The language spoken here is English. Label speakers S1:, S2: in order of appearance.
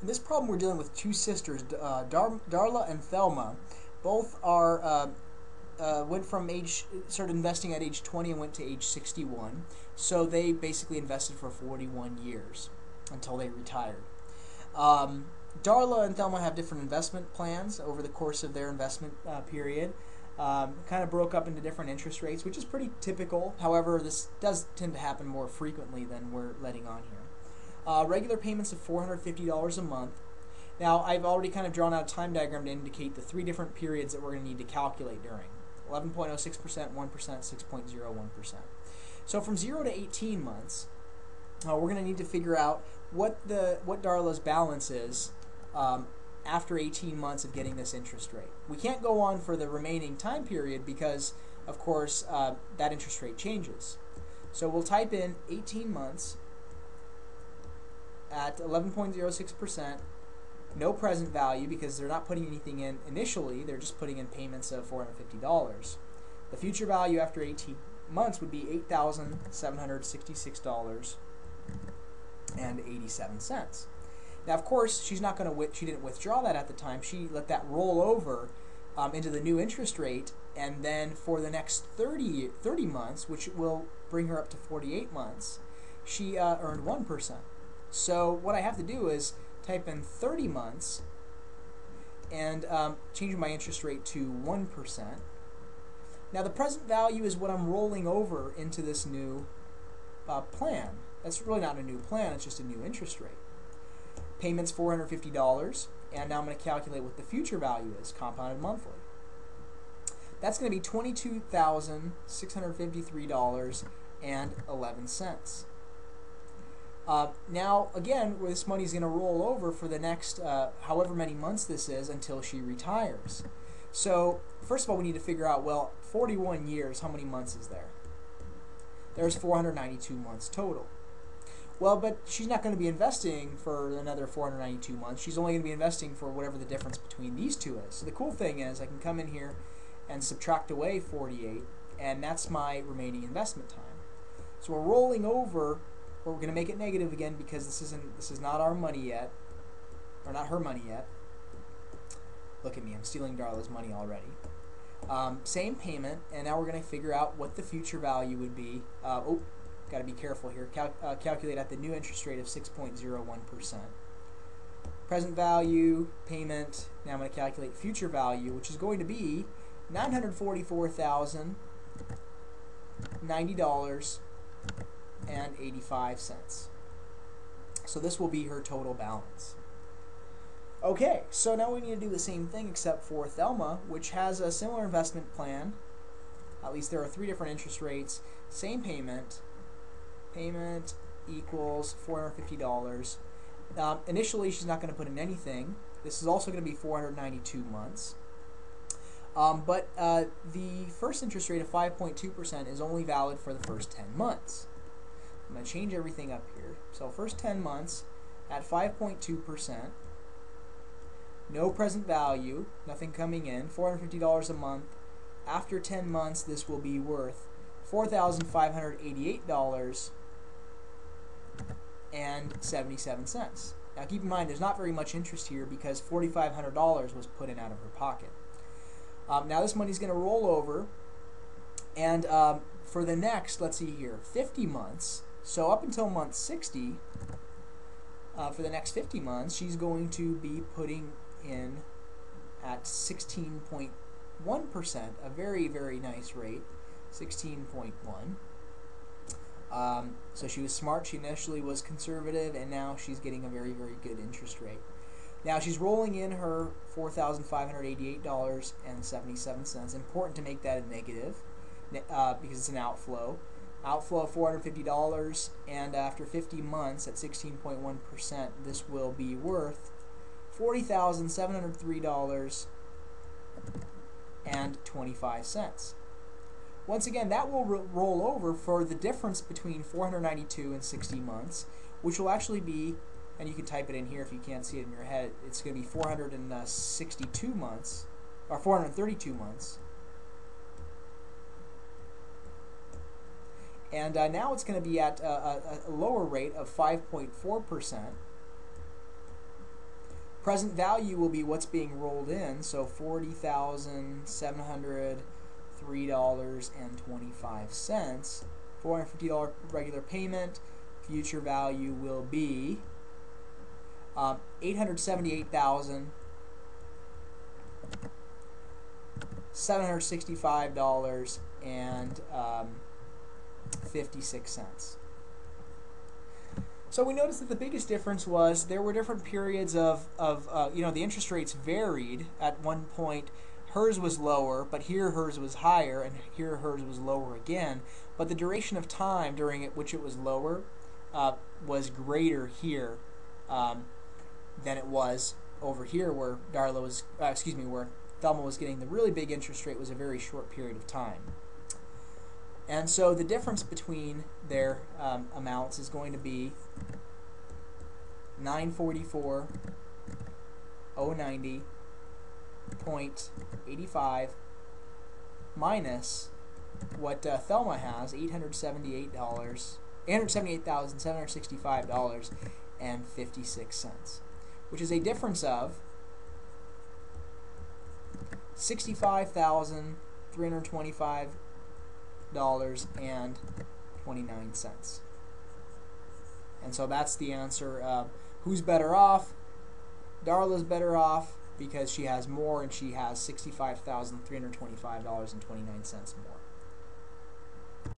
S1: In this problem, we're dealing with two sisters, Darla and Thelma. Both are started investing at age 20 and went to age 61. So they basically invested for 41 years until they retired. Darla and Thelma have different investment plans over the course of their investment period. Kind of broke up into different interest rates, which is pretty typical. However, this does tend to happen more frequently than we're letting on here. Regular payments of $450 a month. Now, I've already kind of drawn out a time diagram to indicate the three different periods that we're going to need to calculate during. 11.06%, 1%, 6.01%. So from 0 to 18 months, we're going to need to figure out what Darla's balance is after 18 months of getting this interest rate. We can't go on for the remaining time period because, of course, that interest rate changes. So we'll type in 18 months at 11.06%, no present value because they're not putting anything in initially, they're just putting in payments of $450. The future value after 18 months would be $8,766.87. Now, of course, she's not going to. She didn't withdraw that at the time. She let that roll over into the new interest rate, and then for the next 30 months, which will bring her up to 48 months, she earned 1%. So what I have to do is type in 30 months and change my interest rate to 1%. Now the present value is what I'm rolling over into this new plan. That's really not a new plan, it's just a new interest rate. Payment's $450, and now I'm going to calculate what the future value is, compounded monthly. That's going to be $22,653.11. Now, again, this money is going to roll over for the next however many months this is until she retires. So, first of all, we need to figure out, well, 41 years, how many months is there? There's 492 months total. Well, but she's not going to be investing for another 492 months. She's only going to be investing for whatever the difference between these two is. So the cool thing is I can come in here and subtract away 48, and that's my remaining investment time. So we're rolling over. But we're going to make it negative again because this is not our money yet, or not her money yet. Look at me, I'm stealing Darla's money already. Same payment, and now we're going to figure out what the future value would be. Got to be careful here. Calculate at the new interest rate of 6.01%. Present value, payment. Now I'm going to calculate future value, which is going to be $944,090.85. So this will be her total balance. Okay, so now we need to do the same thing except for Thelma, which has a similar investment plan. At least there are three different interest rates. Same payment. Payment equals $450. Initially, she's not going to put in anything. This is also going to be 492 months. But the first interest rate of 5.2% is only valid for the first 10 months. I'm going to change everything up here. So first 10 months at 5.2%, no present value, nothing coming in, $450 a month. After 10 months, this will be worth $4,588.77. Now keep in mind, there's not very much interest here because $4,500 was put in out of her pocket. Now this money's going to roll over, and for the next, let's see here, 50 months, so up until month 60, for the next 50 months, she's going to be putting in at 16.1%, a very, very nice rate, 16.1. So she was smart, she initially was conservative, and now she's getting a very, very good interest rate. Now she's rolling in her $4,588.77. Important to make that a negative because it's an outflow. Outflow of $450, and after 50 months at 16.1%, this will be worth $40,703.25. Once again, that will roll over for the difference between 492 and 60 months, which will actually be, and you can type it in here if you can't see it in your head, it's going to be 462 months, or 432 months. And now it's going to be at a lower rate of 5.4%. Present value will be what's being rolled in, so $40,703.25. $450 regular payment. Future value will be $878,765.56. So we noticed that the biggest difference was there were different periods of the interest rates varied. At one point, hers was lower, but here hers was higher, and here hers was lower again. But the duration of time during which it was lower was greater here than it was over here, where where Thelma was getting the really big interest rate was a very short period of time. And so the difference between their amounts is going to be $944,090.85 minus what Thelma has, $878,765.56, which is a difference of $65,325.29. And so that's the answer. Who's better off? Darla's better off because she has more, and she has $65,325.29 more.